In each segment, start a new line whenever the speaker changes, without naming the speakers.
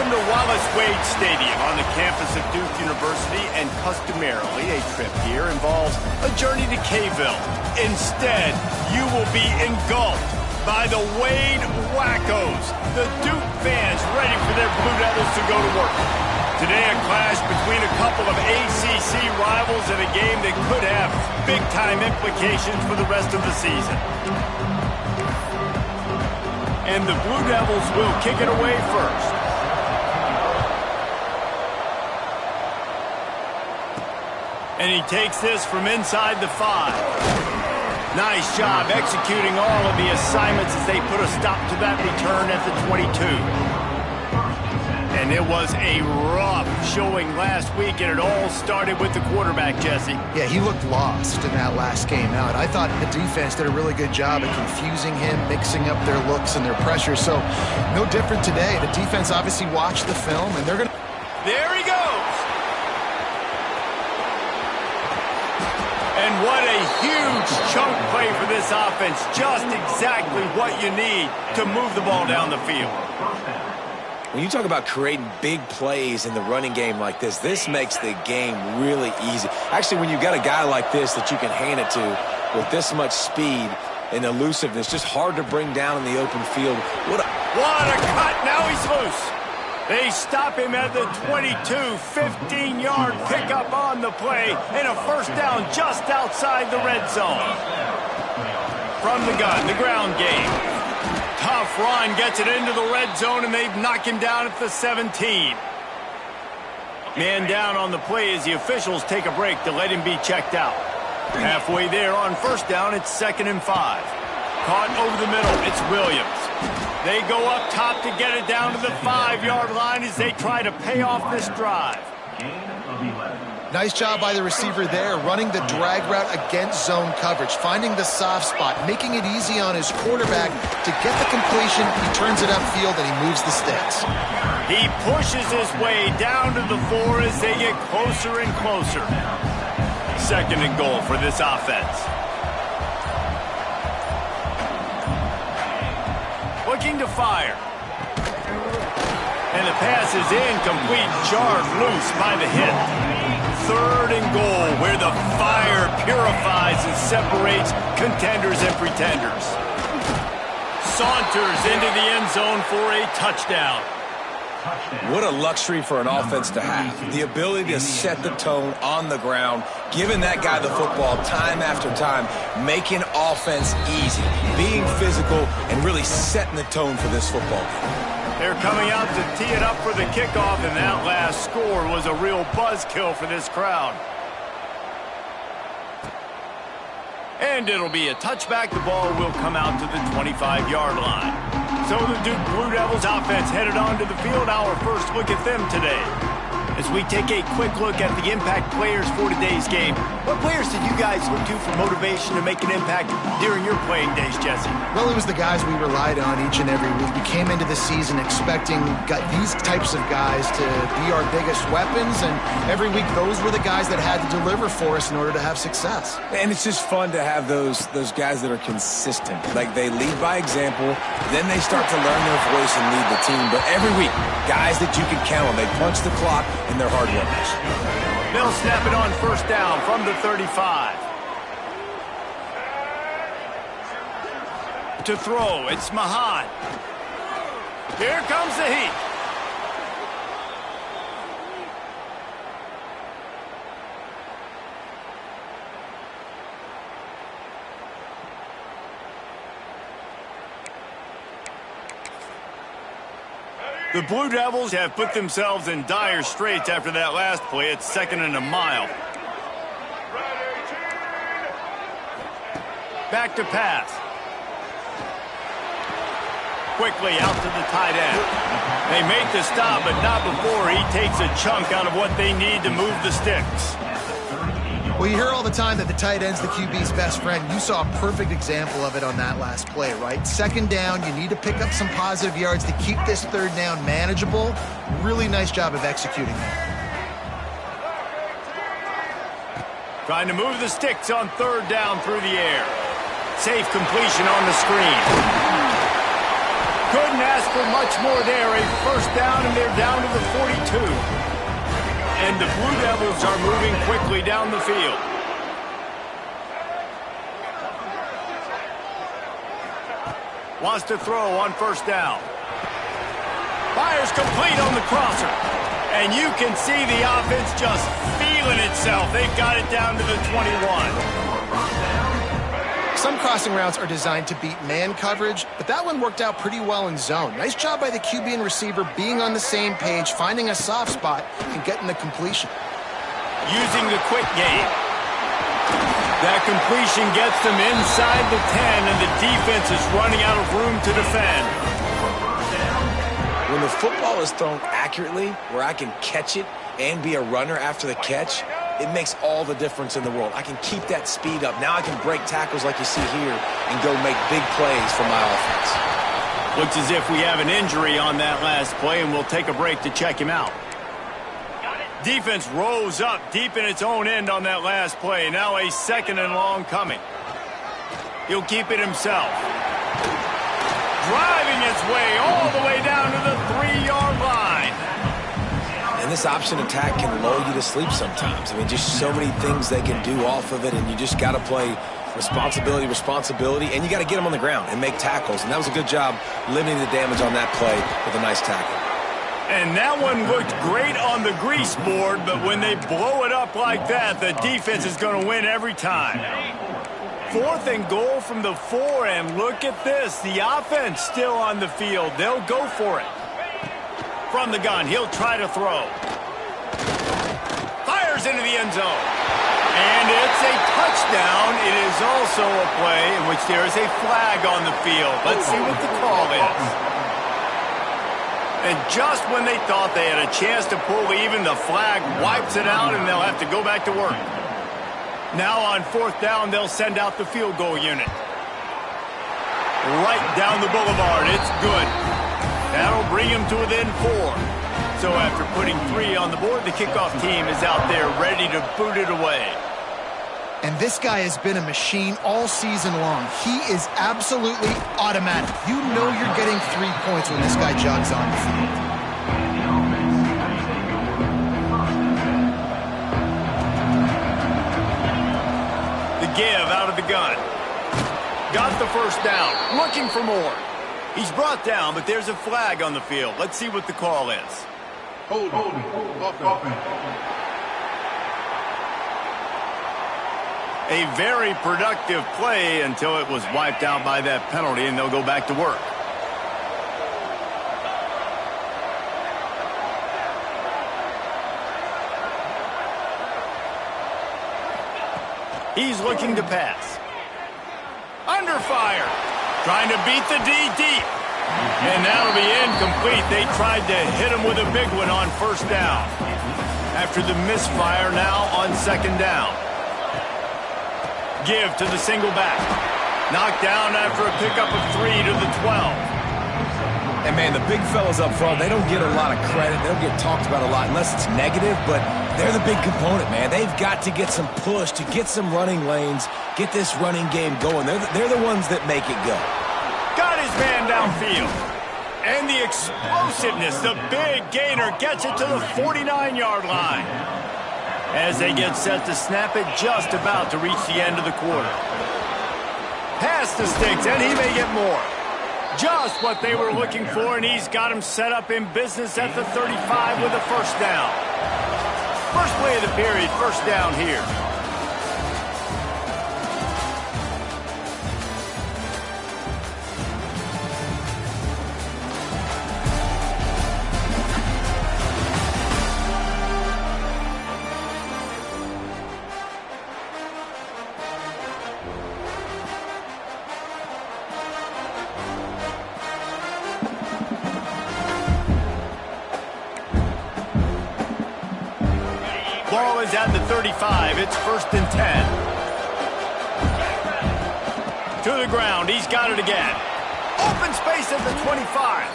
Welcome to Wallace Wade Stadium on the campus of Duke University, and customarily a trip here involves a journey to K-Ville. Instead, you will be engulfed by the Wade Wackos, the Duke fans ready for their Blue Devils to go to work. Today, a clash between a couple of ACC rivals in a game that could have big-time implications for the rest of the season. And the Blue Devils will kick it away first. And he takes this from inside the 5. Nice job executing all of the assignments as they put a stop to that return at the 22. And it was a rough showing last week, and it all started with the quarterback, Jesse.
Yeah, he looked lost in that last game out. I thought the defense did a really good job of confusing him, mixing up their looks and their pressure. So no different today. The defense obviously watched the film, and they're going to...
There he goes! And what a huge chunk play for this offense. Just exactly what you need to move the ball down the field.
When you talk about creating big plays in the running game like this makes the game really easy. Actually, when you've got a guy like this that you can hand it to with this much speed and elusiveness, just hard to bring down in the open field.
What a cut. Now he's loose. They stop him at the 22, 15-yard pickup on the play, and a first down just outside the red zone. From the gun, the ground game. Tough run gets it into the red zone, and they've knocked him down at the 17. Man down on the play as the officials take a break to let him be checked out. Halfway there on first down, it's 2nd and 5. Caught over the middle, it's Williams. They go up top to get it down to the 5-yard line as they try to pay off this drive.
Nice job by the receiver there, running the drag route against zone coverage, finding the soft spot, making it easy on his quarterback to get the completion. He turns it upfield and he moves the sticks.
He pushes his way down to the 4 as they get closer and closer. 2nd and goal for this offense. Looking to fire. And the pass is incomplete, jarred loose by the hit. 3rd and goal, where the fire purifies and separates contenders and pretenders. Saunters into the end zone for a touchdown.
What a luxury for an offense to have. The ability to set the tone on the ground, giving that guy the football time after time, making offense easy, being physical, and really setting the tone for this football game.
They're coming out to tee it up for the kickoff, and that last score was a real buzzkill for this crowd. And it'll be a touchback. The ball will come out to the 25-yard line. So the Duke Blue Devils offense headed onto the field. Our first look at them today. As we take a quick look at the impact players for today's game, what players did you guys look to for motivation to make an impact during your playing days, Jesse?
Well, it was the guys we relied on each and every week. We came into the season expecting these types of guys to be our biggest weapons, and every week those were the guys that had to deliver for us in order to have success.
And it's just fun to have those guys that are consistent. Like, they lead by example, then they start to learn their voice and lead the team. But every week, guys that you can count on, they punch the clock, and they're hard workers.
They'll snap it on first down from the 35. To throw, it's Mahan. Here comes the heat. The Blue Devils have put themselves in dire straits after that last play. It's 2nd and a mile. Back to pass. Quickly out to the tight end. They make the stop, but not before he takes a chunk out of what they need to move the sticks.
Well, you hear all the time that the tight end's the QB's best friend. You saw a perfect example of it on that last play, right? 2nd down, you need to pick up some positive yards to keep this 3rd down manageable. Really nice job of executing that.
Trying to move the sticks on 3rd down through the air. Safe completion on the screen. Couldn't ask for much more there. A first down, and they're down to the 42. And the Blue Devils are moving quickly down the field. Wants to throw on first down. Fires complete on the crosser. And you can see the offense just feeling itself. They've got it down to the 21.
Some crossing routes are designed to beat man coverage, but that one worked out pretty well in zone. Nice job by the QB and receiver being on the same page, finding a soft spot, and getting the completion.
Using the quick game. That completion gets them inside the 10, and the defense is running out of room to defend.
When the football is thrown accurately, where I can catch it and be a runner after the catch, it makes all the difference in the world. I can keep that speed up. Now I can break tackles like you see here and go make big plays for my offense.
Looks as if we have an injury on that last play, and we'll take a break to check him out. Defense rose up deep in its own end on that last play. Now a second and long coming. He'll keep it himself. Driving his way all the way down to the 3-yard line.
And this option attack can lull you to sleep sometimes. I mean, just so many things they can do off of it, and you just got to play responsibility, and you got to get them on the ground and make tackles. And that was a good job limiting the damage on that play with a nice tackle.
And that one looked great on the grease board, but when they blow it up like that, the defense is going to win every time. 4th and goal from the 4, and look at this. The offense still on the field. They'll go for it. From the gun, he'll try to throw. Fires into the end zone. And it's a touchdown. It is also a play in which there is a flag on the field. Let's see what the call is. And just when they thought they had a chance to pull even, the flag wipes it out, and they'll have to go back to work. Now on 4th down, they'll send out the field goal unit. Right down the boulevard. It's good. That'll bring him to within 4. So after putting 3 on the board, the kickoff team is out there ready to boot it away.
And this guy has been a machine all season long. He is absolutely automatic. You know you're getting 3 points when this guy jogs on the field.
The give out of the gun. Got the first down. Looking for more. He's brought down, but there's a flag on the field. Let's see what the call is.
Hold offense.
A very productive play until it was wiped out by that penalty, and they'll go back to work. He's looking to pass. Under fire. Trying to beat the D deep. And that'll be incomplete. They tried to hit him with a big one on first down. After the misfire, now on 2nd down. Give to the single back. Knocked down after a pickup of 3 to the 12.
And, man, the big fellas up front, they don't get a lot of credit. They don't get talked about a lot unless it's negative, but they're the big component, man. They've got to get some push, to get some running lanes, get this running game going. They're the ones that make it go.
Got his man downfield. And the explosiveness, the big gainer gets it to the 49-yard line. As they get set to snap it, just about to reach the end of the quarter. Past the sticks, and he may get more. Just what they were looking for, and he's got him set up in business at the 35 with a first down. First play of the period, first down here. Ball is at the 35. It's 1st and 10. To the ground. He's got it again. Open space at the 25.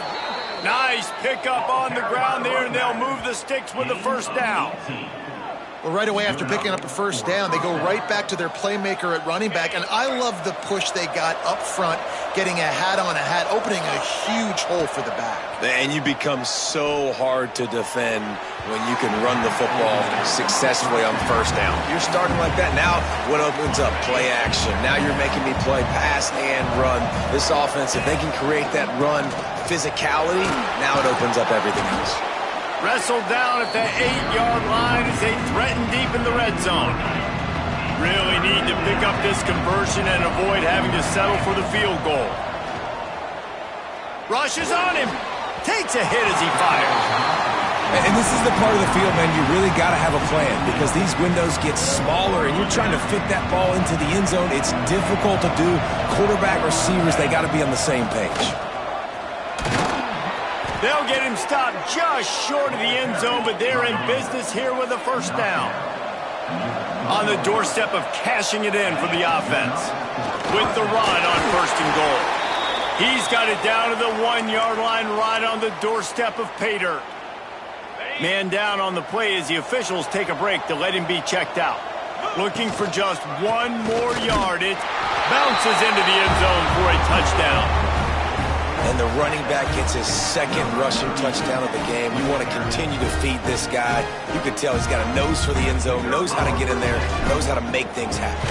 Nice pickup on the ground there, and they'll move the sticks with the first down.
Well, right away after picking up a first down, they go right back to their playmaker at running back. And I love the push they got up front, getting a hat on a hat, opening a huge hole for the back.
And you become so hard to defend when you can run the football successfully on first down. You're starting like that. Now what opens up? Play action. Now you're making me play pass and run. This offense, if they can create that run physicality, now it opens up everything else.
Wrestled down at the 8-yard line as they threaten deep in the red zone. Really need to pick up this conversion and avoid having to settle for the field goal. Rushes on him. Takes a hit as he fires.
And this is the part of the field, man, you really got to have a plan because these windows get smaller and you're trying to fit that ball into the end zone. It's difficult to do. Quarterback, receivers, they got to be on the same page.
They'll get him stopped just short of the end zone, but they're in business here with a first down. On the doorstep of cashing it in for the offense. With the run on first and goal. He's got it down to the 1-yard line right on the doorstep of pay dirt. Man down on the play as the officials take a break to let him be checked out. Looking for just one more yard. It bounces into the end zone for a touchdown.
And the running back gets his second rushing touchdown of the game. You want to continue to feed this guy. You can tell he's got a nose for the end zone, knows how to get in there, knows how to make things happen.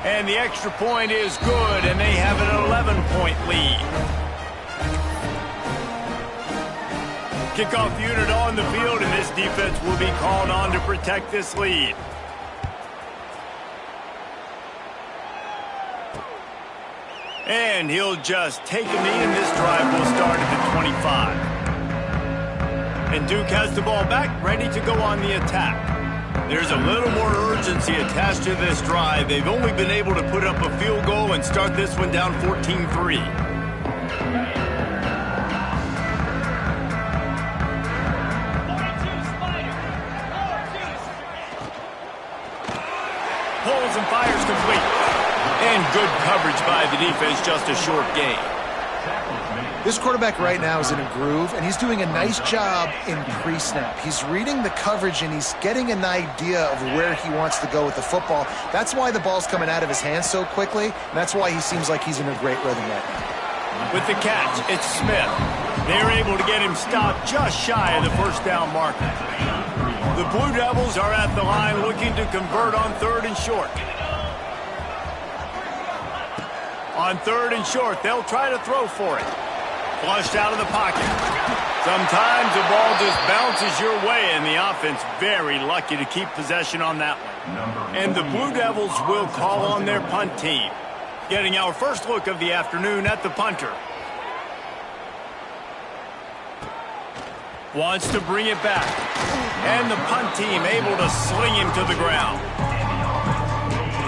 And the extra point is good, and they have an 11-point lead. Kickoff unit on the field, and this defense will be called on to protect this lead. And he'll just take a knee, and this drive will start at the 25. And Duke has the ball back, ready to go on the attack. There's a little more urgency attached to this drive. They've only been able to put up a field goal and start this one down 14-3. Pulls and fires complete. And good coverage by the defense, just a short gain.
This quarterback right now is in a groove, and he's doing a nice job in pre-snap. He's reading the coverage, and he's getting an idea of where he wants to go with the football. That's why the ball's coming out of his hands so quickly, and that's why he seems like he's in a great rhythm right now.
With the catch, it's Smith. They're able to get him stopped just shy of the first down marker. The Blue Devils are at the line looking to convert on 3rd and short. On 3rd and short, they'll try to throw for it. Flushed out of the pocket. Sometimes the ball just bounces your way, and the offense very lucky to keep possession on that one. And the Blue Devils will call on their punt team. Getting our first look of the afternoon at the punter. Wants to bring it back. And the punt team able to sling him to the ground.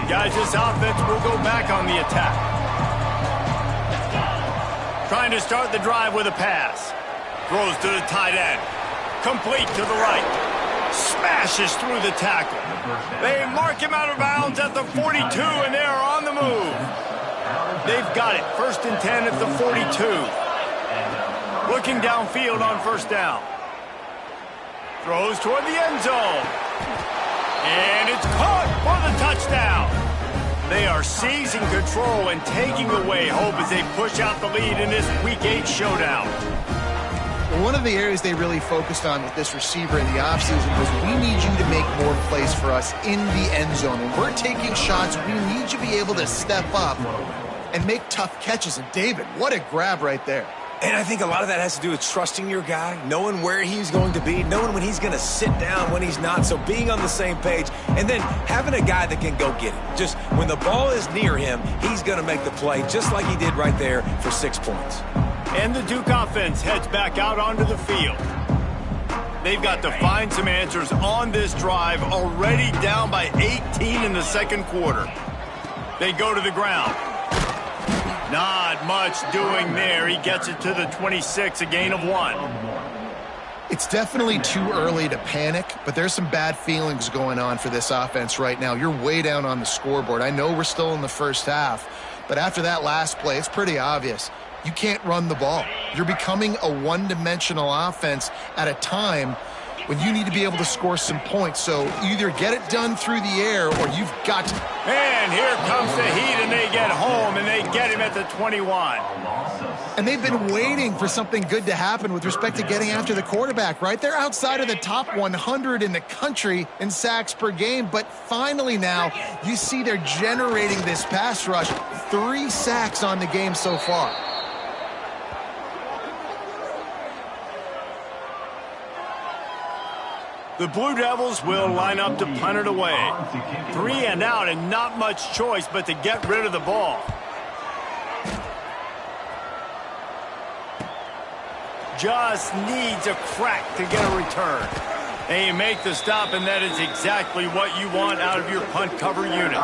Guys, this offense will go back on the attack. Trying to start the drive with a pass. Throws to the tight end. Complete to the right. Smashes through the tackle. They mark him out of bounds at the 42, and they are on the move. They've got it. 1st and 10 at the 42. Looking downfield on first down. Throws toward the end zone. And it's caught for the touchdown. They are seizing control and taking away hope as they push out the lead in this Week 8 showdown.
One of the areas they really focused on with this receiver in the offseason was we need you to make more plays for us in the end zone. When we're taking shots, we need you to be able to step up and make tough catches. And David, what a grab right there.
And I think a lot of that has to do with trusting your guy, knowing where he's going to be, knowing when he's going to sit down, when he's not. So being on the same page, and then having a guy that can go get it. Just when the ball is near him, he's going to make the play, just like he did right there for 6 points.
And the Duke offense heads back out onto the field. They've got to find some answers on this drive, already down by 18 in the second quarter. They go to the ground. Not much doing there. He gets it to the 26, a gain of 1.
It's definitely too early to panic, but there's some bad feelings going on for this offense right now. You're way down on the scoreboard. I know we're still in the first half, but after that last play, it's pretty obvious. You can't run the ball. You're becoming a one-dimensional offense at a time when you need to be able to score some points. So either get it done through the air or you've got to.
And here comes the Heat, and they get home, and they get him at the 21.
And they've been waiting for something good to happen with respect to getting after the quarterback, right? They're outside of the top 100 in the country in sacks per game, but finally now you see they're generating this pass rush. 3 sacks on the game so far.
The Blue Devils will line up to punt it away. 3 and out, and not much choice but to get rid of the ball. Just needs a crack to get a return. And you make the stop, and that is exactly what you want out of your punt cover unit.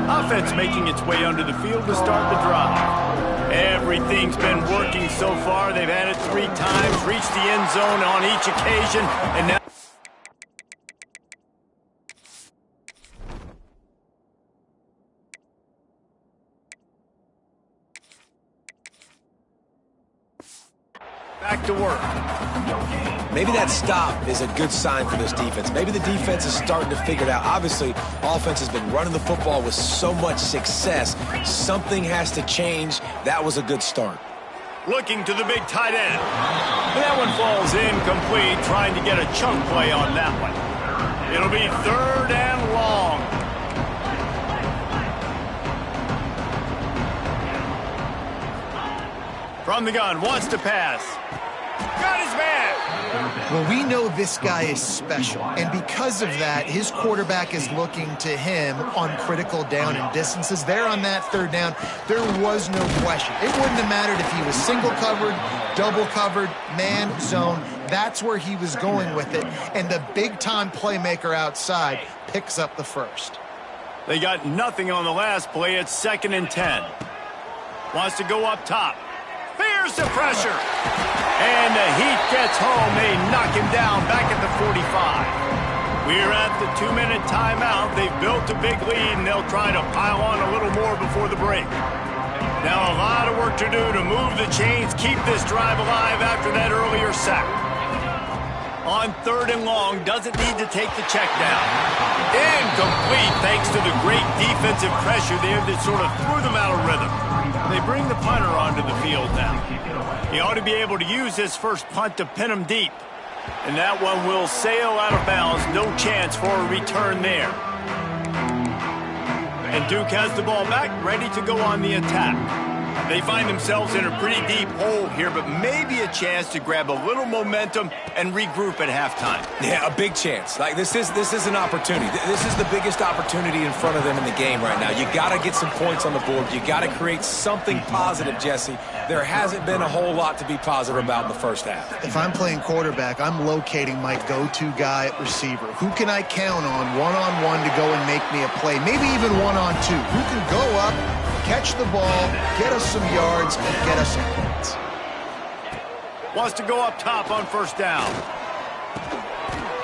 Offense making its way under the field to start the drive. Everything's been working so far. They've had it 3 times, reached the end zone on each occasion, and now back to work.
Maybe that stop is a good sign for this defense. Maybe the defense is starting to figure it out. Obviously, offense has been running the football with so much success. Something has to change. That was a good start.
Looking to the big tight end. That one falls incomplete, trying to get a chunk play on that one. It'll be 3rd and long. From the gun, wants to pass. Got his man.
Well, we know this guy is special, and because of that, his quarterback is looking to him on critical down and distances. There on that 3rd down, there was no question. It wouldn't have mattered if he was single covered, double covered, man, zone. That's where he was going with it, and the big-time playmaker outside picks up the first.
They got nothing on the last play. It's 2nd and 10. Wants to go up top. Fears the pressure. And the Heat gets home. They knock him down back at the 45. We're at the 2-minute timeout. They've built a big lead, and they'll try to pile on a little more before the break. Now a lot of work to do to move the chains, keep this drive alive after that earlier sack. On 3rd and long, doesn't need to take the check down. Incomplete thanks to the great defensive pressure there that sort of threw them out of rhythm. They bring the punter onto the field now. He ought to be able to use his first punt to pin him deep. And that one will sail out of bounds. No chance for a return there. And Duke has the ball back, ready to go on the attack. They find themselves in a pretty deep hole here, but maybe a chance to grab a little momentum and regroup at halftime.
Yeah, a big chance. Like this is an opportunity. This is the biggest opportunity in front of them in the game right now. You got to get some points on the board. You got to create something positive, Jesse. There hasn't been a whole lot to be positive about in the first half.
If I'm playing quarterback, I'm locating my go-to guy at receiver. Who can I count on one-on-one to go and make me a play? Maybe even one-on-two. Who can go up, catch the ball, get us some yards, and get us some points.
Wants to go up top on 1st down.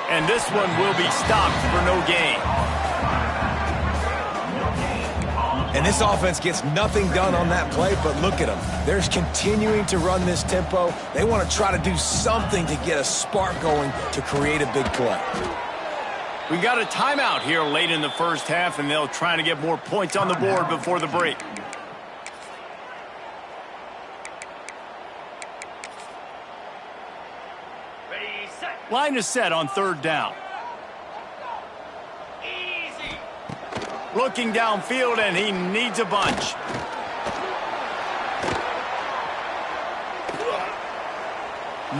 And this one will be stopped for no gain.
And this offense gets nothing done on that play, but look at them. They're continuing to run this tempo. They want to try to do something to get a spark going to create a big play.
We got a timeout here late in the first half, and they'll try to get more points on the board before the break. Line is set on 3rd down. Easy. Looking downfield, and he needs a bunch.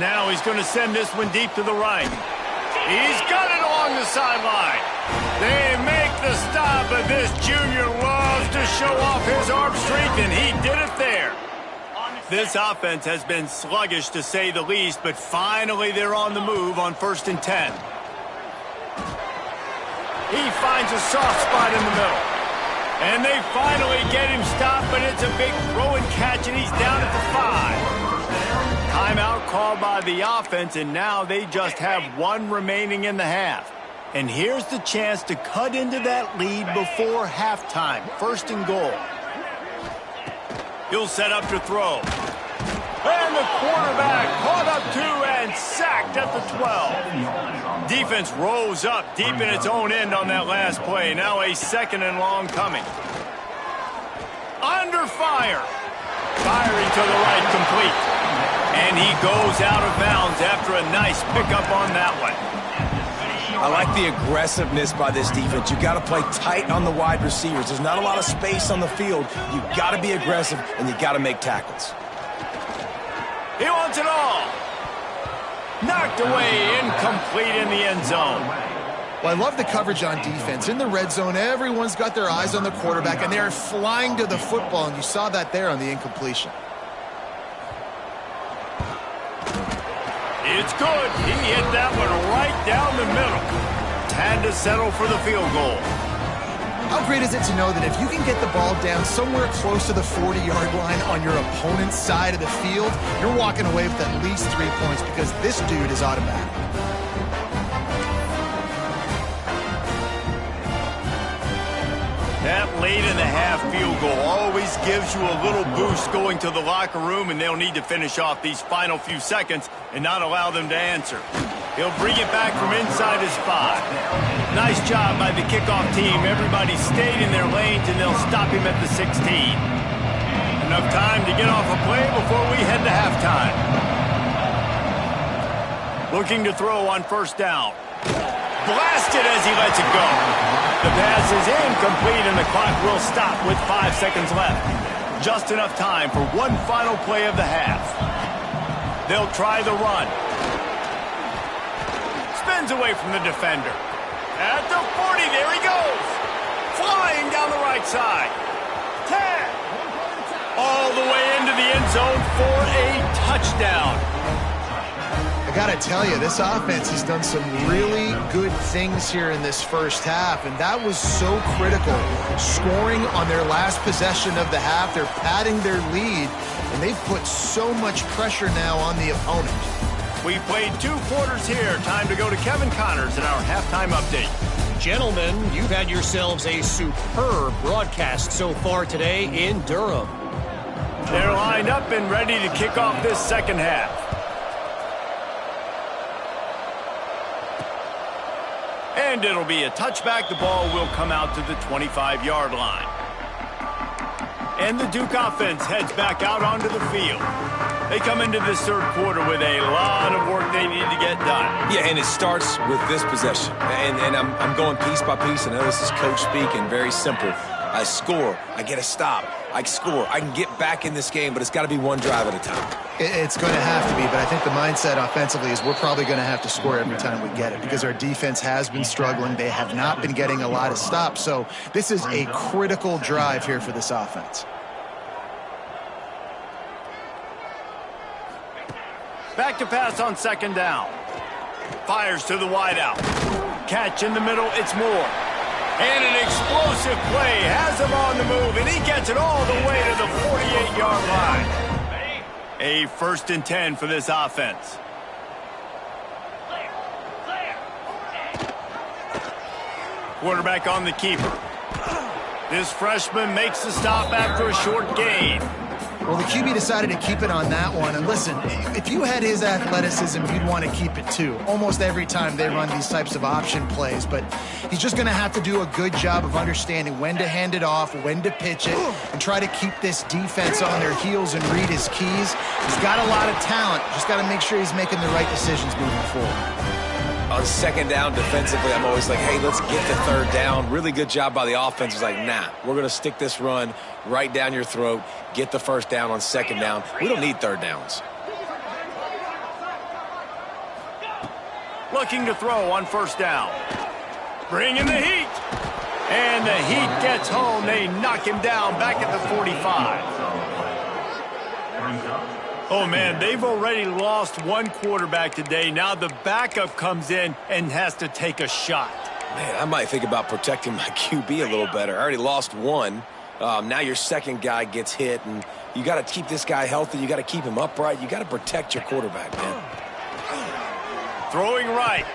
Now he's going to send this one deep to the right. He's got it along the sideline. They make the stop, but this junior loves to show off his arm strength, and he did it there. This offense has been sluggish, to say the least, but finally they're on the move on 1st and 10. He finds a soft spot in the middle. And they finally get him stopped, but it's a big throw and catch, and he's down at the 5. Timeout called by the offense, and now they just have 1 remaining in the half. And here's the chance to cut into that lead before halftime. 1st and goal. He'll set up to throw. And the quarterback caught up 2 and and sacked at the 12. Defense rose up deep in its own end on that last play. Now a 2nd and long coming. Under fire. Firing to the right, complete. And he goes out of bounds after a nice pickup on that one.
I like the aggressiveness by this defense. You got to play tight on the wide receivers. There's not a lot of space on the field. You got to be aggressive, and you got to make tackles.
He wants it all. Knocked away, incomplete in the end zone.
Well, I love the coverage on defense. In the red zone, everyone's got their eyes on the quarterback, and they're flying to the football, and you saw that there on the incompletion.
It's good. He hit that one right down the middle. Had to settle for the field goal.
How great is it to know that if you can get the ball down somewhere close to the 40-yard line on your opponent's side of the field, you're walking away with at least 3 points because this dude is automatic.
That late in the half field goal always gives you a little boost going to the locker room, and they'll need to finish off these final few seconds and not allow them to answer. He'll bring it back from inside his 5. Nice job by the kickoff team. Everybody stayed in their lanes, and they'll stop him at the 16. Enough time to get off a play before we head to halftime. Looking to throw on 1st down. Blasted as he lets it go. The pass is incomplete, and the clock will stop with 5 seconds left. Just enough time for one final play of the half. They'll try the run. Spins away from the defender. At the 40, there he goes. Flying down the right side. 10. All the way into the end zone for a touchdown.
I got to tell you, this offense has done some really good things here in this first half, and that was so critical. Scoring on their last possession of the half, they're padding their lead, and they've put so much pressure now on the opponent.
We played 2 quarters here. Time to go to Kevin Connors in our halftime update.
Gentlemen, you've had yourselves a superb broadcast so far today in Durham.
They're lined up and ready to kick off this second half. And it'll be a touchback. The ball will come out to the 25-yard line. And the Duke offense heads back out onto the field. They come into this third quarter with a lot of work they need to get done.
Yeah, and it starts with this possession. And I'm going piece by piece. I know this is coach speaking, very simple. I score, I get a stop, I score. I can get back in this game, but it's got to be one drive at a time.
It's going to have to be, but I think the mindset offensively is we're probably going to have to score every time we get it because our defense has been struggling. They have not been getting a lot of stops, so this is a critical drive here for this offense.
Back to pass on 2nd down. Fires to the wideout. Catch in the middle, it's Moore. And an explosive play has him on the move, and he gets it all the way to the 48-yard line. A 1st and 10 for this offense. Quarterback on the keeper. This freshman makes the stop after a short gain.
Well, the QB decided to keep it on that one. And listen, if you had his athleticism, you'd want to keep it too. Almost every time they run these types of option plays. But he's just going to have to do a good job of understanding when to hand it off, when to pitch it, and try to keep this defense on their heels and read his keys. He's got a lot of talent. Just got to make sure he's making the right decisions moving forward.
On 2nd down defensively, I'm always like, hey, let's get the 3rd down. Really good job by the offense. It's like, nah, we're going to stick this run right down your throat, get the 1st down on 2nd down. We don't need 3rd downs.
Looking to throw on 1st down. Bringing the heat. And the heat gets home. They knock him down back at the 45. Oh, man, they've already lost one quarterback today. Now the backup comes in and has to take a shot.
Man, I might think about protecting my QB a little better. I already lost one. Now your 2nd guy gets hit, and you got to keep this guy healthy. You got to keep him upright. You got to protect your quarterback, man.
Throwing right.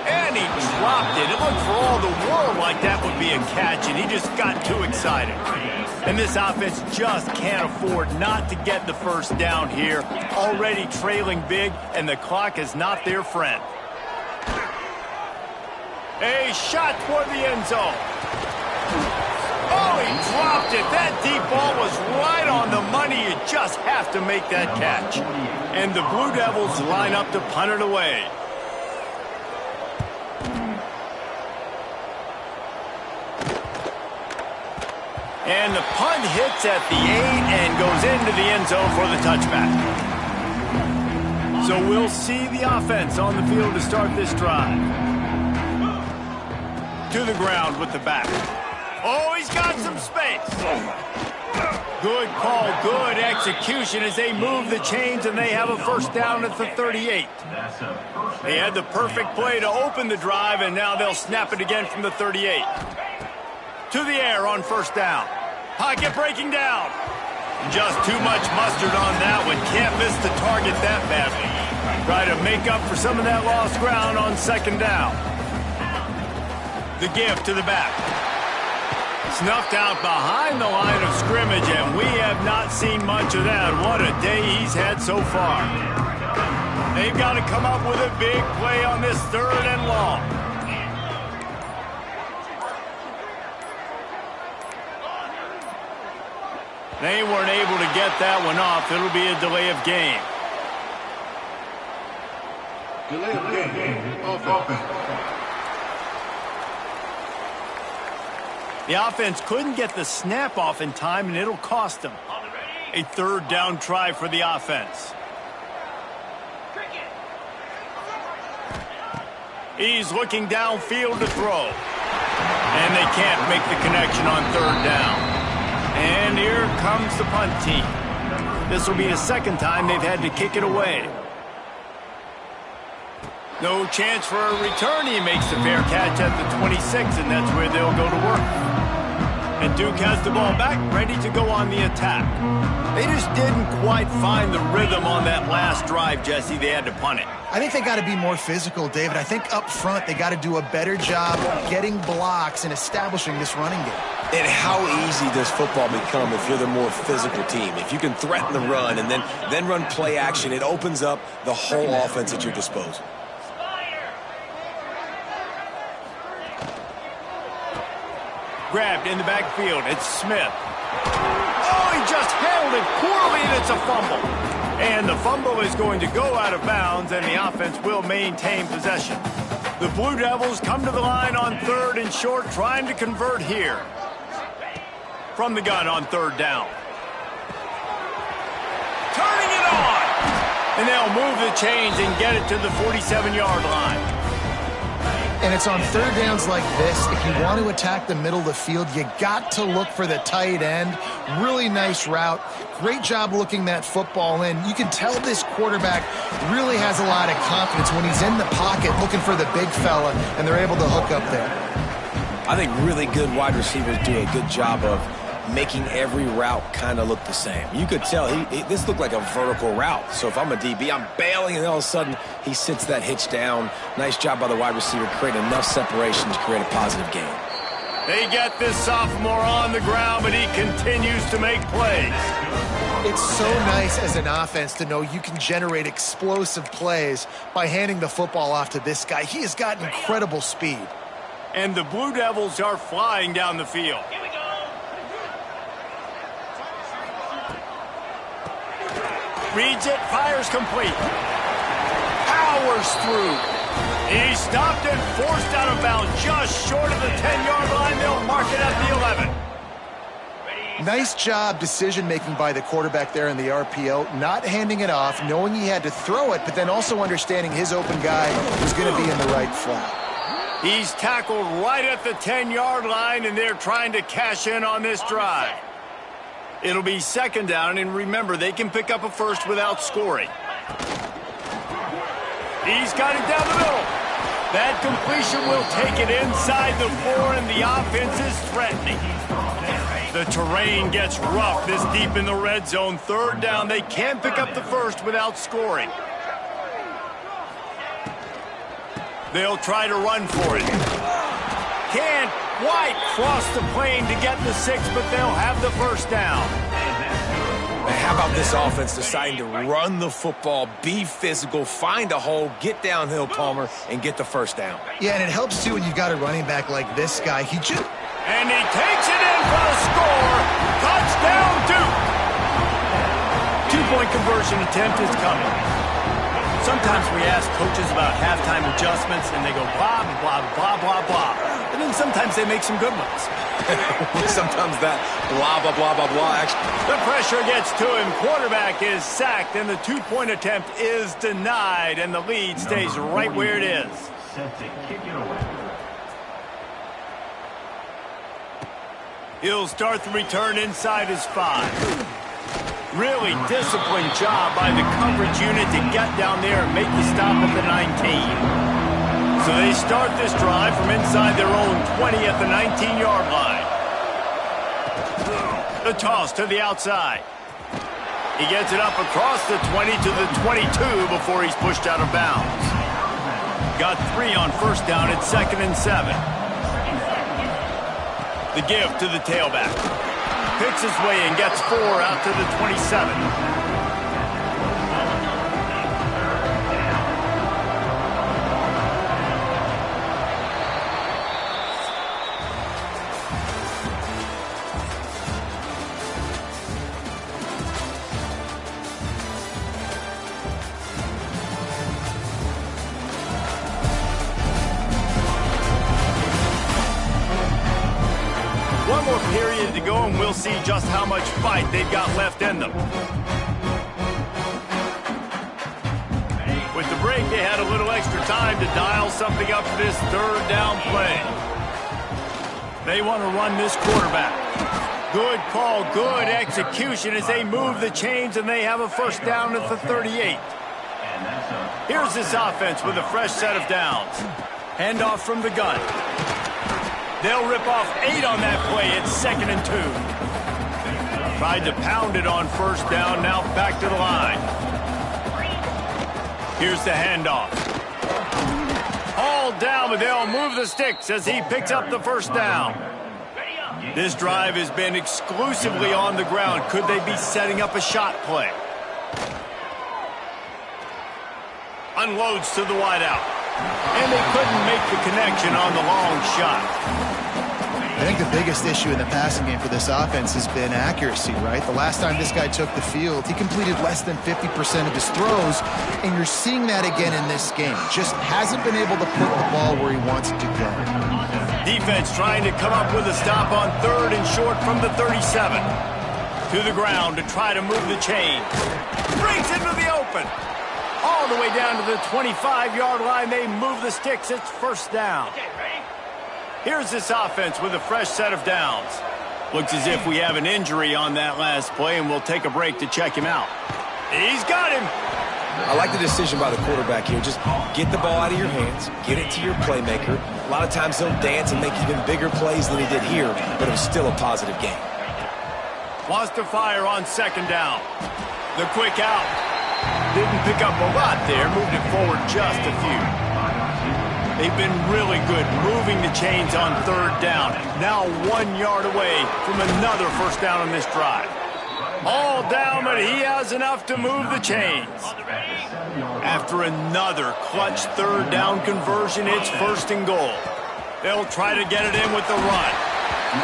And he dropped it. It looked for all the world like that would be a catch, and he just got too excited. And this offense just can't afford not to get the first down here. Already trailing big, and the clock is not their friend. A shot toward the end zone. Oh, he dropped it. That deep ball was right on the money. You just have to make that catch. And the Blue Devils line up to punt it away. And the punt hits at the 8 and goes into the end zone for the touchback. So we'll see the offense on the field to start this drive. To the ground with the back. Oh, he's got some space. Good call, good execution as they move the chains, and they have a first down at the 38. They had the perfect play to open the drive, and now they'll snap it again from the 38. To the air on first down. Pocket breaking down. Just too much mustard on that one. Can't miss the target that badly. Try to make up for some of that lost ground on second down. The give to the back. Snuffed out behind the line of scrimmage, and we have not seen much of that. What a day he's had so far. They've got to come up with a big play on this third and long. They weren't able to get that one off. It'll be a delay of game.
Delay of game. Offense.
The offense couldn't get the snap off in time, and it'll cost them. A third down try for the offense. He's looking downfield to throw. And they can't make the connection on third down. And here comes the punt team. This will be the second time they've had to kick it away. No chance for a return. He makes the fair catch at the 26, and that's where they'll go to work. And Duke has the ball back, ready to go on the attack. They just didn't quite find the rhythm on that last drive, Jesse. They had to punt it.
I think they got to be more physical, David. I think up front they got to do a better job getting blocks and establishing this running game.
And how easy does football become if you're the more physical team? If you can threaten the run and then run play action, it opens up the whole offense at your disposal.
Grabbed in the backfield. It's Smith. Oh, he just handled it poorly, and it's a fumble. And the fumble is going to go out of bounds, and the offense will maintain possession. The Blue Devils come to the line on third and short, trying to convert here. From the gun on third down. Turning it on! And they'll move the chains and get it to the 47-yard line.
And it's on third downs like this. If you want to attack the middle of the field, you got to look for the tight end. Really nice route. Great job looking that football in. You can tell this quarterback really has a lot of confidence when he's in the pocket looking for the big fella, and they're able to hook up there.
I think really good wide receivers do a good job of making every route kind of look the same. You could tell this looked like a vertical route. So if I'm a DB, I'm bailing, and all of a sudden he sits that hitch down. Nice job by the wide receiver, creating enough separation to create a positive gain.
They get this sophomore on the ground, but he continues to make plays.
It's so nice as an offense to know you can generate explosive plays by handing the football off to this guy. He has got incredible speed.
And the Blue Devils are flying down the field. Reads it, fires complete. Powers through. He stopped and forced out of bounds just short of the 10-yard line. They'll mark it at the 11.
Nice job decision-making by the quarterback there in the RPO, not handing it off, knowing he had to throw it, but then also understanding his open guy was going to be in the right flat.
He's tackled right at the 10-yard line, and they're trying to cash in on this drive. It'll be second down, and remember, they can pick up a first without scoring. He's got it down the middle. That completion will take it inside the 4, and the offense is threatening. The terrain gets rough this deep in the red zone. Third down, they can pick up the first without scoring. They'll try to run for it. Can't quite cross the plane to get the 6, but they'll have the first down.
Man, how about this offense deciding to run the football, be physical, find a hole, get downhill, Palmer, and get the first down?
Yeah, and it helps, too, when you've got a running back like this guy.
And he takes it in for the score. Touchdown, Duke. 2-point conversion attempt is coming. Sometimes we ask coaches about halftime adjustments, and they go blah, blah, blah, blah, blah. And then sometimes they make some good ones.
Sometimes that blah, blah, blah, blah, blah.
The pressure gets to him. Quarterback is sacked, and the 2-point attempt is denied, and the lead stays right where it is. He'll start the return inside his 5. Really disciplined job by the coverage unit to get down there and make the stop at the 19. So they start this drive from inside their own 20 at the 19-yard line. The toss to the outside. He gets it up across the 20 to the 22 before he's pushed out of bounds. Got 3 on first down at 2nd and 7. The give to the tailback. Picks his way and gets 4 out to the 27. One more period to go, and we'll see just how much fight they've got left in them. With the break, they had a little extra time to dial something up for this 3rd down play. They want to run this quarterback. Good call, good execution as they move the chains, and they have a first down at the 38. Here's this offense with a fresh set of downs. Handoff from the gun. They'll rip off 8 on that play. It's 2nd and 2. Tried to pound it on first down. Now back to the line. Here's the handoff. All down, but they'll move the sticks as he picks up the first down. This drive has been exclusively on the ground. Could they be setting up a shot play? Unloads to the wideout. And they couldn't make the connection on the long shot.
I think the biggest issue in the passing game for this offense has been accuracy, right? The last time this guy took the field, he completed less than 50% of his throws, and you're seeing that again in this game. Just hasn't been able to put the ball where he wants it to go.
Defense trying to come up with a stop on 3rd and short from the 37. To the ground to try to move the chain. Brings into the open. All the way down to the 25-yard line. They move the sticks. It's first down. Here's this offense with a fresh set of downs. Looks as if we have an injury on that last play, and we'll take a break to check him out. He's got him.
I like the decision by the quarterback here. Just get the ball out of your hands, get it to your playmaker. A lot of times he'll dance and make even bigger plays than he did here, but it was still a positive game.
Wants to fire on 2nd down. The quick out. Didn't pick up a lot there, moved it forward just a few. They've been really good moving the chains on 3rd down. Now 1 yard away from another first down on this drive. All down, but he has enough to move the chains. After another clutch 3rd down conversion, it's 1st and goal. They'll try to get it in with the run.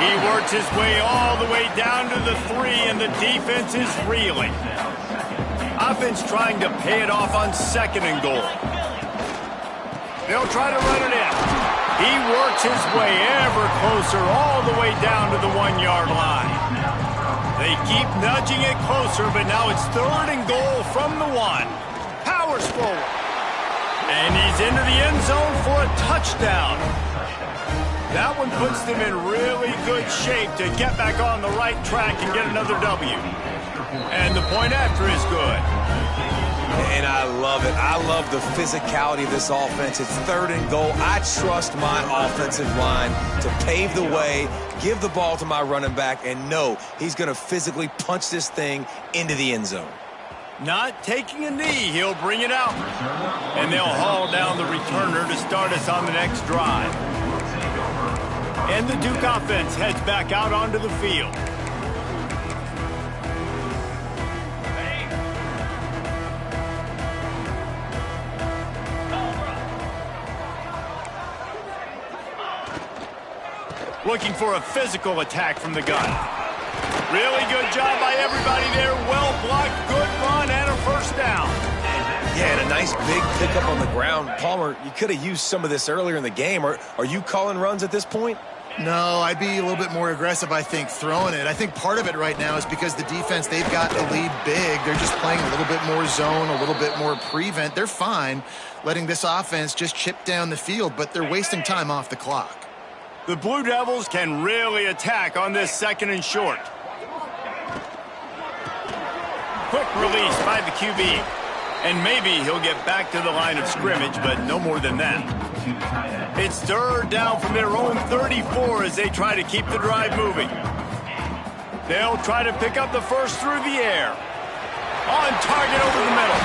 He works his way all the way down to the 3, and the defense is reeling. Offense trying to pay it off on 2nd and goal. They'll try to run it in. He works his way ever closer all the way down to the 1 yard line. They keep nudging it closer, but now it's 3rd and goal from the 1. Powers forward. And he's into the end zone for a touchdown. That one puts them in really good shape to get back on the right track and get another W. And the point after is good.
And I love it. I love the physicality of this offense. It's 3rd and goal. I trust my offensive line to pave the way, give the ball to my running back, and know he's going to physically punch this thing into the end zone.
Not taking a knee, he'll bring it out. And they'll haul down the returner to start us on the next drive. And the Duke offense heads back out onto the field. Looking for a physical attack from the gun. Really good job by everybody there. Well blocked, good run, and a first down.
Yeah, and a nice big pickup on the ground. Palmer, you could have used some of this earlier in the game. Are you calling runs at this point?
No, I'd be a little bit more aggressive, I think, throwing it. I think part of it right now is because the defense, they've got the lead big. They're just playing a little bit more zone, a little bit more prevent. They're fine letting this offense just chip down the field, but they're wasting time off the clock.
The Blue Devils can really attack on this 2nd and short. Quick release by the QB. And maybe he'll get back to the line of scrimmage, but no more than that. It's 3rd down from their own 34 as they try to keep the drive moving. They'll try to pick up the first through the air. On target over the middle.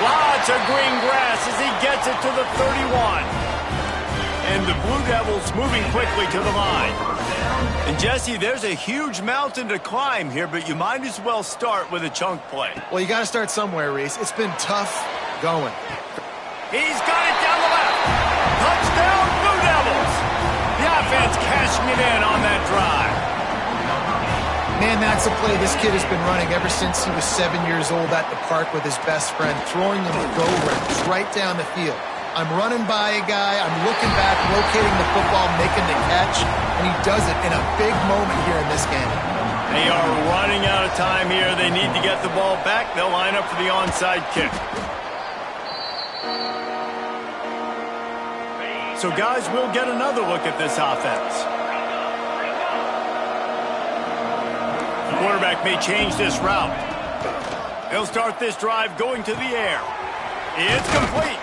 Lots of green grass as he gets it to the 31. And the Blue Devils moving quickly to the line. And Jesse, there's a huge mountain to climb here, but you might as well start with a chunk play.
Well, you got to start somewhere, Reese. It's been tough going.
He's got it down the left. Touchdown, Blue Devils. The offense cashing it in on that drive.
Man, that's a play this kid has been running ever since he was 7 years old at the park with his best friend, throwing them go routes right down the field. I'm running by a guy, I'm looking back, locating the football, making the catch, and he does it in a big moment here in this game.
They are running out of time here. They need to get the ball back. They'll line up for the onside kick. So, guys, we'll get another look at this offense. The quarterback may change this route. He'll start this drive going to the air. It's complete.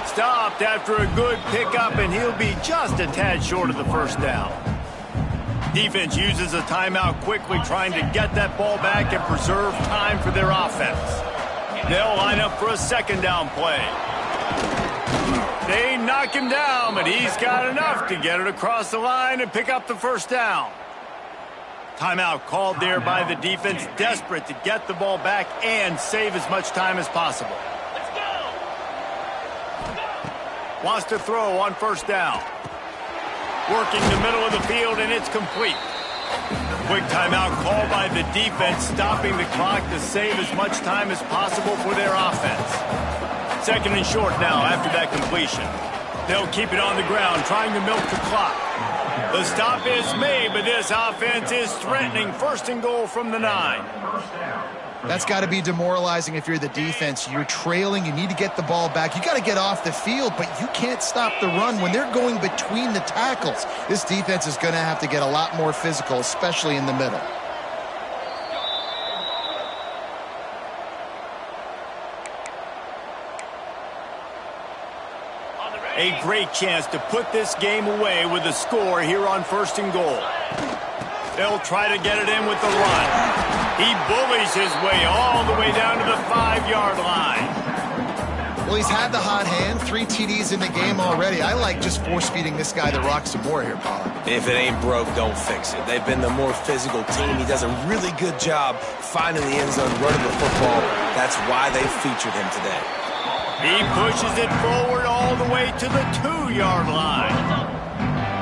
Stopped after a good pickup, and he'll be just a tad short of the first down. Defense uses a timeout quickly, trying to get that ball back and preserve time for their offense. They'll line up for a 2nd down play. They knock him down, but he's got enough to get it across the line and pick up the first down. Timeout called there by the defense, desperate to get the ball back and save as much time as possible. Wants to throw on 1st down. Working the middle of the field, and it's complete. Quick timeout called by the defense, stopping the clock to save as much time as possible for their offense. 2nd and short now after that completion. They'll keep it on the ground, trying to milk the clock. The stop is made, but this offense is threatening 1st and goal from the 9.
That's got to be demoralizing if you're the defense. You're trailing. You need to get the ball back. You got to get off the field, but you can't stop the run when they're going between the tackles. This defense is going to have to get a lot more physical, especially in the middle.
A great chance to put this game away with a score here on 1st and goal. They'll try to get it in with the run. He bullies his way all the way down to the 5-yard line.
Well, he's had the hot hand, 3 TDs in the game already. I like just force-feeding this guy the rock some more here, Paul.
If it ain't broke, don't fix it. They've been the more physical team. He does a really good job finding the end zone, running the football. That's why they featured him today.
He pushes it forward all the way to the 2-yard line.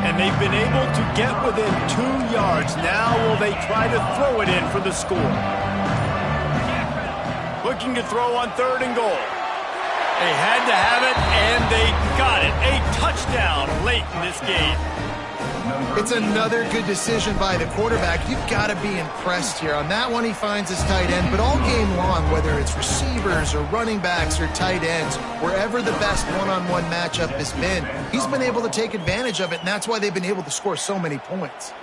And they've been able to get within 2 yards. Now will they try to throw it in for the score? Looking to throw on 3rd and goal. They had to have it, and they got it. A touchdown late in this game.
It's another good decision by the quarterback. You've got to be impressed here. On that one, he finds his tight end, but all game long, whether it's receivers or running backs or tight ends, wherever the best one-on-one matchup has been, he's been able to take advantage of it, and that's why they've been able to score so many points.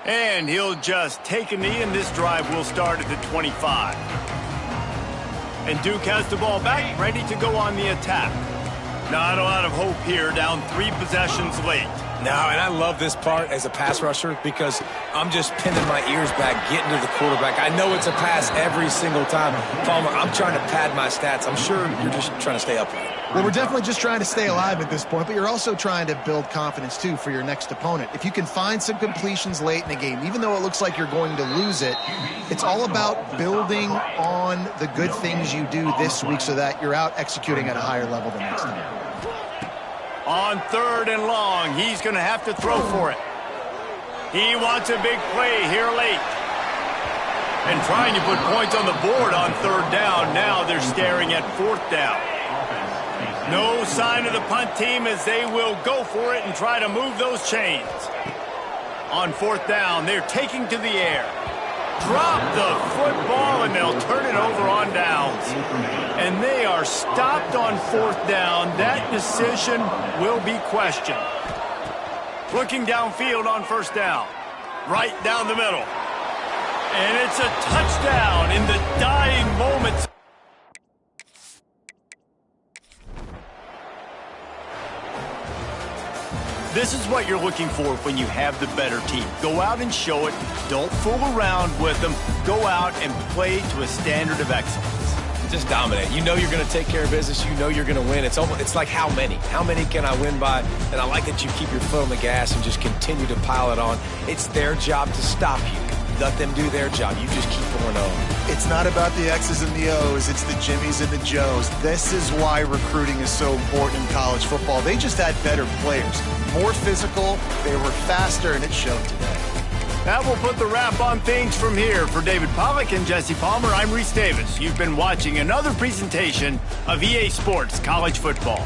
And he'll just take a knee, and this drive will start at the 25. And Duke has the ball back, ready to go on the attack. Not a lot of hope here, down 3 possessions late.
No, and I love this part as a pass rusher because I'm just pinning my ears back, getting to the quarterback. I know it's a pass every single time. Palmer, I'm trying to pad my stats. I'm sure you're just trying to stay upright.
Well, we're definitely just trying to stay alive at this point, but you're also trying to build confidence, too, for your next opponent. If you can find some completions late in the game, even though it looks like you're going to lose it, it's all about building on the good things you do this week so that you're out executing at a higher level the next time.
On 3rd and long, he's going to have to throw for it. He wants a big play here late. And trying to put points on the board on 3rd down. Now they're staring at 4th down. No sign of the punt team as they will go for it and try to move those chains. On 4th down, they're taking to the air. Drop the football, and they'll turn it over on downs. And they are stopped on 4th down. That decision will be questioned. Looking downfield on 1st down. Right down the middle. And it's a touchdown in the dying moments. This is what you're looking for when you have the better team. Go out and show it. Don't fool around with them. Go out and play to a standard of excellence.
Just dominate. You know you're going to take care of business. You know you're going to win. It's like how many? How many can I win by? And I like that you keep your foot on the gas and just continue to pile it on. It's their job to stop you. Let them do their job. You just keep going on.
It's not about the X's and the O's. It's the Jimmies and the Joes. This is why recruiting is so important in college football. They just had better players. More physical, they were faster, and it showed today.
That will put the wrap on things from here. For David Pollack and Jesse Palmer, I'm Reese Davis. You've been watching another presentation of EA Sports College Football.